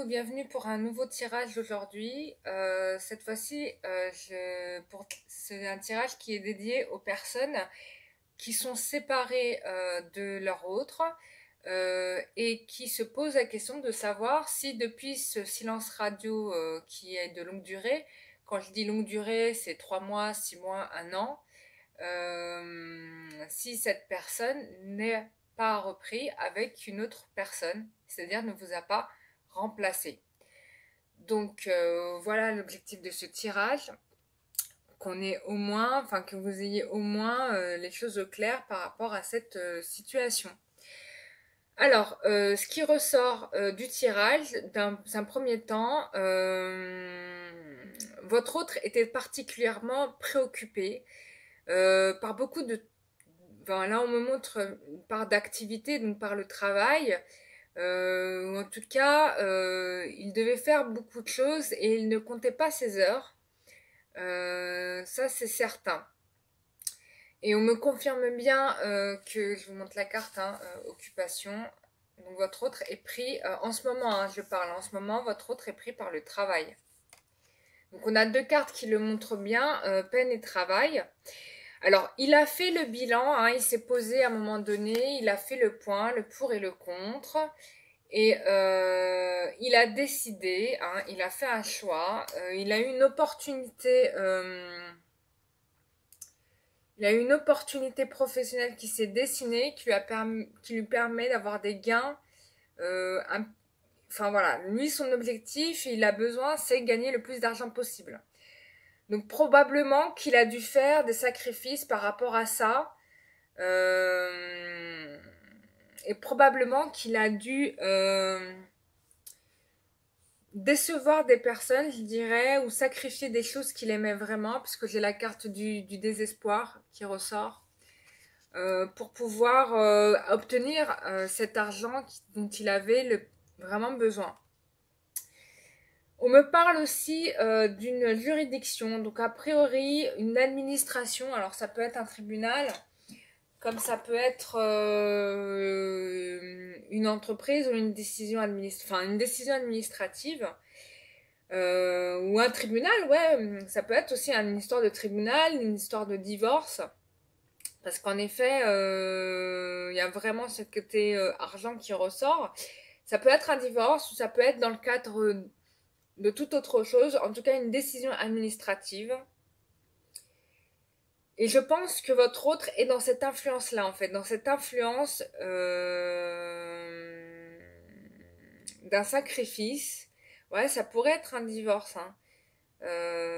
et bienvenue pour un nouveau tirage aujourd'hui. Cette fois-ci, c'est un tirage qui est dédié aux personnes qui sont séparées de leur autre et qui se posent la question de savoir si depuis ce silence radio qui est de longue durée, quand je dis longue durée, c'est 3 mois, 6 mois, un an, si cette personne n'est pas repris avec une autre personne, c'est-à-dire ne vous a pas remplacé. Donc voilà l'objectif de ce tirage, qu'on ait au moins, enfin que vous ayez au moins les choses au clair par rapport à cette situation. Alors, ce qui ressort du tirage, dans un premier temps, votre autre était particulièrement préoccupé par beaucoup de... Enfin, là, on me montre par d'activité, donc par le travail. En tout cas, il devait faire beaucoup de choses et il ne comptait pas ses heures. Ça, c'est certain. Et on me confirme bien que, je vous montre la carte, hein, occupation. Donc votre autre est pris, en ce moment, hein, je parle, en ce moment, votre autre est pris par le travail. Donc on a deux cartes qui le montrent bien, peine et travail. Alors, il a fait le bilan, hein, il s'est posé à un moment donné, il a fait le point, le pour et le contre. Et il a décidé, hein, il a fait un choix, il a eu une opportunité, professionnelle qui s'est dessinée, qui lui permet d'avoir des gains. Enfin voilà, lui son objectif, il a besoin, c'est gagner le plus d'argent possible. Donc probablement qu'il a dû faire des sacrifices par rapport à ça. Et probablement qu'il a dû décevoir des personnes, je dirais, ou sacrifier des choses qu'il aimait vraiment, parce que j'ai la carte du désespoir qui ressort, pour pouvoir obtenir cet argent dont il avait vraiment besoin. On me parle aussi d'une juridiction, donc a priori une administration, alors ça peut être un tribunal, comme ça peut être une entreprise ou une décision administrative. Ou un tribunal, ouais, ça peut être aussi une histoire de tribunal, une histoire de divorce. Parce qu'en effet, il y a vraiment ce côté argent qui ressort. Ça peut être un divorce ou ça peut être dans le cadre de toute autre chose, en tout cas une décision administrative. Et je pense que votre autre est dans cette influence-là, en fait, dans cette influence d'un sacrifice. Ouais, ça pourrait être un divorce, hein.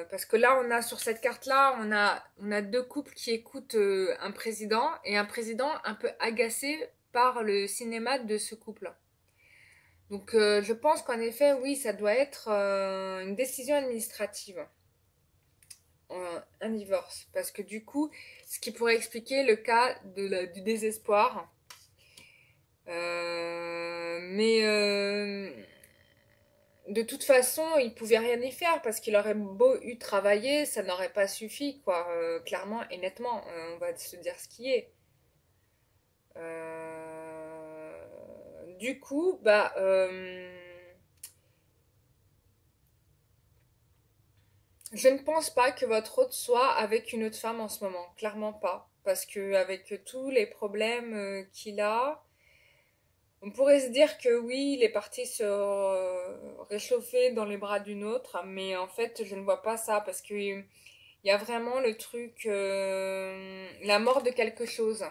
Parce que là, on a sur cette carte-là, on a deux couples qui écoutent un président et un président un peu agacé par le cinéma de ce couple. Donc, je pense qu'en effet, oui, ça doit être une décision administrative, un divorce, parce que du coup, ce qui pourrait expliquer le cas du désespoir. Mais de toute façon, il pouvait rien y faire parce qu'il aurait beau eu travailler, ça n'aurait pas suffi, quoi. Clairement et nettement, on va se dire ce qui est. Du coup, je ne pense pas que votre hôte soit avec une autre femme en ce moment, clairement pas, parce que avec tous les problèmes qu'il a, on pourrait se dire que oui, il est parti se réchauffer dans les bras d'une autre, mais en fait, je ne vois pas ça parce que il y a vraiment le truc, la mort de quelque chose.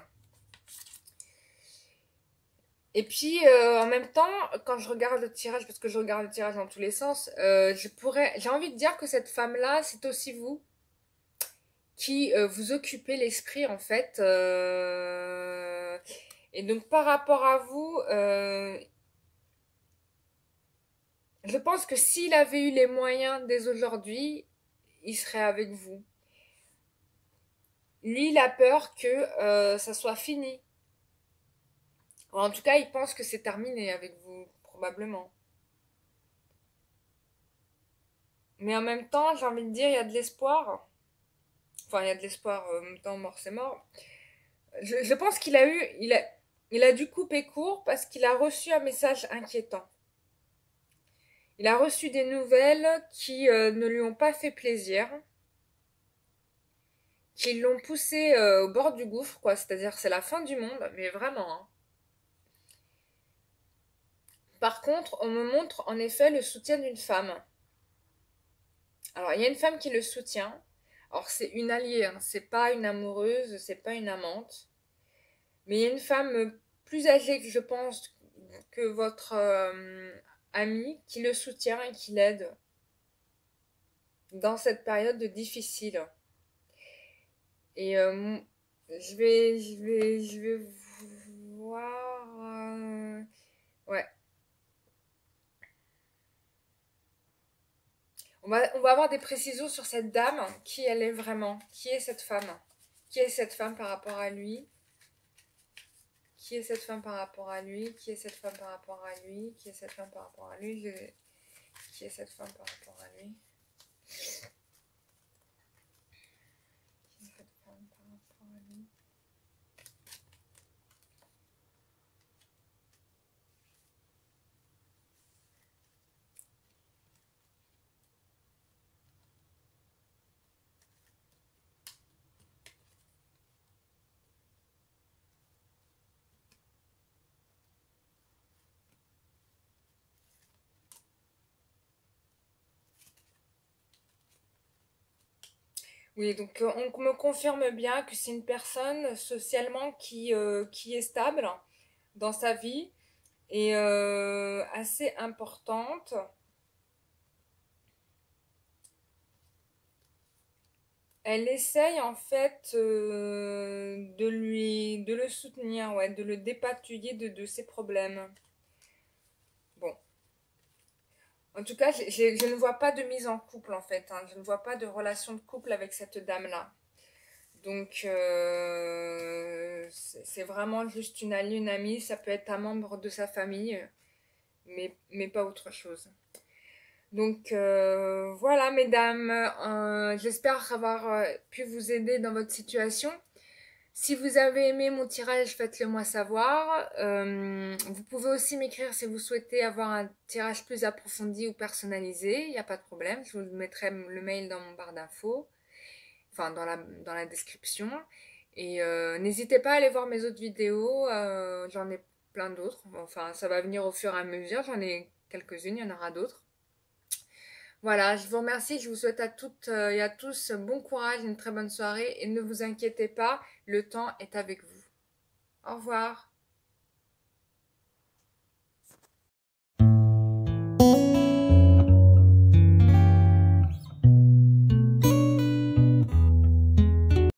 Et puis, en même temps, quand je regarde le tirage, parce que je regarde le tirage dans tous les sens, j'ai envie de dire que cette femme-là, c'est aussi vous qui vous occupez l'esprit, en fait. Et donc, par rapport à vous, je pense que s'il avait eu les moyens dès aujourd'hui, il serait avec vous. Lui, il a peur que ça soit fini. En tout cas, il pense que c'est terminé avec vous, probablement. Mais en même temps, j'ai envie de dire, il y a de l'espoir. Enfin, il y a de l'espoir, en même temps, mort, c'est mort. Je pense qu'il a eu, il a dû couper court parce qu'il a reçu un message inquiétant. Il a reçu des nouvelles qui ne lui ont pas fait plaisir, qui l'ont poussé au bord du gouffre, quoi. C'est-à-dire c'est la fin du monde, mais vraiment, hein. Par contre, on me montre en effet le soutien d'une femme. Alors, il y a une femme qui le soutient. Alors, c'est une alliée, hein. C'est pas une amoureuse, c'est pas une amante. Mais il y a une femme plus âgée que je pense que votre amie qui le soutient et qui l'aide dans cette période difficile. Et je vais voir. Ouais, on va avoir des précisions sur cette dame, qui elle est vraiment, qui est cette femme, qui est cette femme par rapport à lui, qui est cette femme par rapport à lui, qui est cette femme par rapport à lui, qui est cette femme par rapport à lui, qui est cette femme par rapport à lui, qui est cette femme par rapport à lui. Oui, donc on me confirme bien que c'est une personne socialement qui est stable dans sa vie et assez importante. Elle essaye en fait de le soutenir, ouais, de le dépatouiller de ses problèmes. Bon, en tout cas, je ne vois pas de mise en couple en fait, hein. Je ne vois pas de relation de couple avec cette dame-là. Donc, c'est vraiment juste une amie, ça peut être un membre de sa famille, mais pas autre chose. Donc, voilà, mesdames, j'espère avoir pu vous aider dans votre situation. Si vous avez aimé mon tirage, faites-le moi savoir. Vous pouvez aussi m'écrire si vous souhaitez avoir un tirage plus approfondi ou personnalisé, il n'y a pas de problème, je vous mettrai le mail dans mon barre d'infos, enfin dans la description. Et n'hésitez pas à aller voir mes autres vidéos, j'en ai plein d'autres, enfin ça va venir au fur et à mesure, j'en ai quelques-unes, il y en aura d'autres. Voilà, je vous remercie, je vous souhaite à toutes et à tous bon courage, une très bonne soirée et ne vous inquiétez pas, le temps est avec vous. Au revoir.